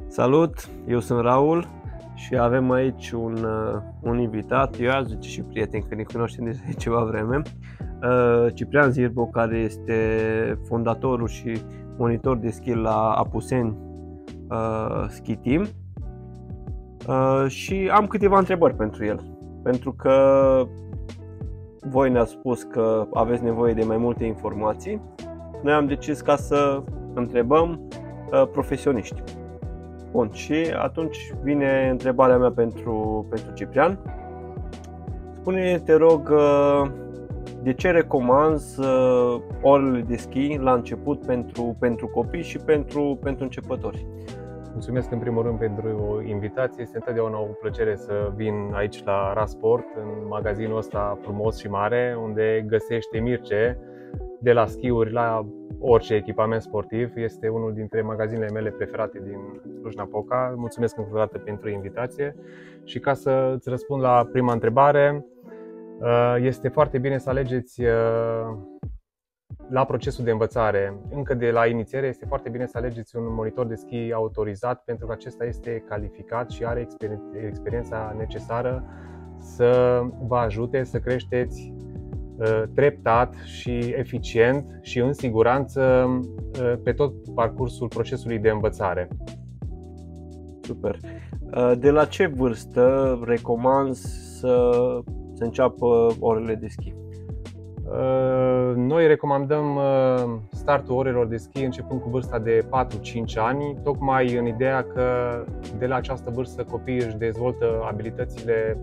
Salut, eu sunt Raul și avem aici un invitat, eu aș zice și prieten, că ne cunoaștem de ceva vreme, Ciprian Zirbo, care este fondatorul și monitor de ski la Apuseni Ski Team. Și am câteva întrebări pentru el, pentru că voi ne-ați spus că aveți nevoie de mai multe informații. Noi am decis ca să întrebăm profesioniști. Bun, și atunci vine întrebarea mea pentru Ciprian. Spune-ne, te rog, de ce recomanzi orele de schi la început pentru copii și pentru începători? Mulțumesc în primul rând pentru invitație. Este întotdeauna o plăcere să vin aici la Rasport, în magazinul ăsta frumos și mare, unde găsești Mirce, de la schiuri la orice echipament sportiv. Este unul dintre magazinele mele preferate din Cluj-Napoca. Mulțumesc încă o dată pentru invitație. Și ca să îți răspund la prima întrebare, este foarte bine să alegeți la procesul de învățare, încă de la inițiere, este foarte bine să alegeți un monitor de schi autorizat, pentru că acesta este calificat și are experiența necesară să vă ajute să creșteți treptat și eficient și în siguranță pe tot parcursul procesului de învățare. Super. De la ce vârstă recomanzi să înceapă orele de schi? Noi recomandăm startul orelor de schi începând cu vârsta de 4-5 ani, tocmai în ideea că de la această vârstă copiii își dezvoltă abilitățile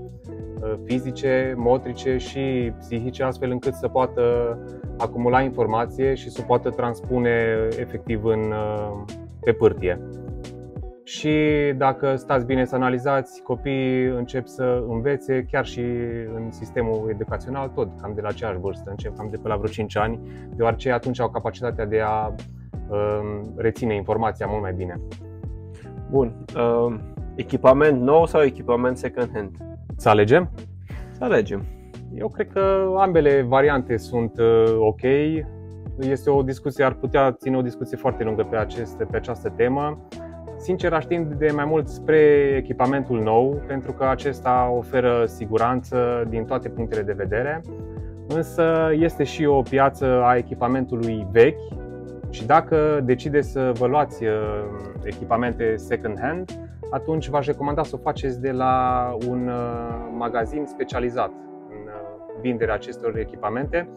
fizice, motrice și psihice, astfel încât să poată acumula informație și să o poată transpune efectiv pe pârtie. Și dacă stați bine să analizați, copiii încep să învețe chiar și în sistemul educațional tot cam de la aceeași vârstă, încep cam de pe la vreo 5 ani, deoarece atunci au capacitatea de a reține informația mult mai bine. Bun. Echipament nou sau echipament second hand? Să alegem? Să alegem. Eu cred că ambele variante sunt ok. Este o discuție, ar putea ține o discuție foarte lungă pe această temă. Sincer, aș tinde de mai mult spre echipamentul nou, pentru că acesta oferă siguranță din toate punctele de vedere, însă este și o piață a echipamentului vechi și dacă decideți să vă luați echipamente second hand, atunci v-aș recomanda să o faceți de la un magazin specializat în vinderea acestor echipamente.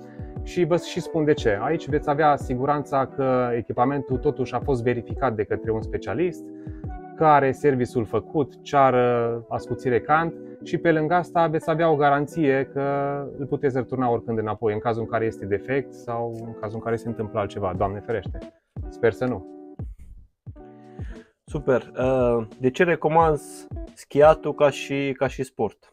Și vă și spun de ce. Aici veți avea siguranța că echipamentul totuși a fost verificat de către un specialist, că are serviciul făcut, ceară, ascuțire cant și pe lângă asta veți avea o garanție că îl puteți returna oricând înapoi, în cazul în care este defect sau în cazul în care se întâmplă altceva, Doamne ferește. Sper să nu. Super. De ce recomanzi schiatul ca și sport?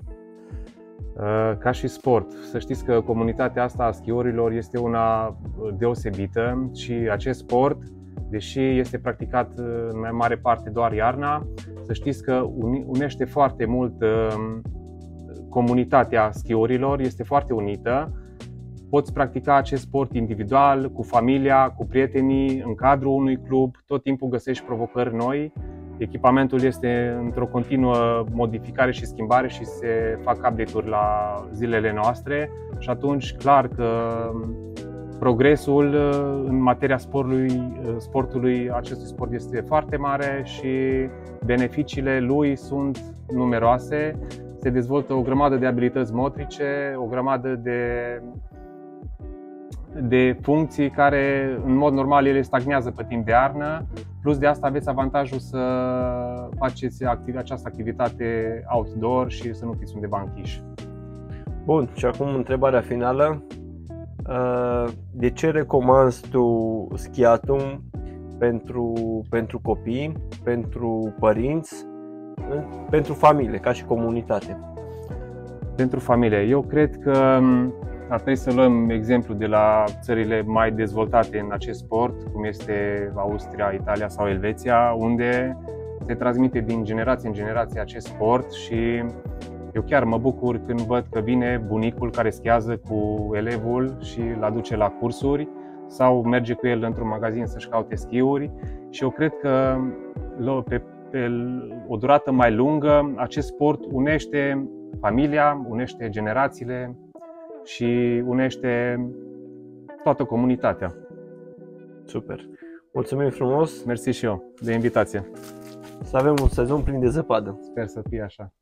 Ca și sport, să știți că comunitatea asta a schiorilor este una deosebită și acest sport, deși este practicat în mai mare parte doar iarna, să știți că unește foarte mult comunitatea schiorilor, este foarte unită. Poți practica acest sport individual, cu familia, cu prietenii, în cadrul unui club, tot timpul găsești provocări noi. Echipamentul este într-o continuă modificare și schimbare și se fac update-uri la zilele noastre și atunci clar că progresul în materia sportului acestui sport este foarte mare și beneficiile lui sunt numeroase. Se dezvoltă o grămadă de abilități motrice, o grămadă de funcții care în mod normal ele stagnează pe timp de iarnă. Plus de asta aveți avantajul să faceți această activitate outdoor și să nu fiți undeva închiși. Bun, și acum întrebarea finală. De ce recomanzi tu schiatul pentru copii, pentru părinți, pentru familie, ca și comunitate? Pentru familie, eu cred că ar trebui să luăm exemplu de la țările mai dezvoltate în acest sport, cum este Austria, Italia sau Elveția, unde se transmite din generație în generație acest sport și eu chiar mă bucur când văd că vine bunicul care schiază cu elevul și îl aduce la cursuri sau merge cu el într-un magazin să-și caute schiuri și eu cred că pe o durată mai lungă, acest sport unește familia, unește generațiile și unește toată comunitatea. Super! Mulțumim frumos! Mersi și eu de invitație. Să avem un sezon plin de zăpadă. Sper să fie așa.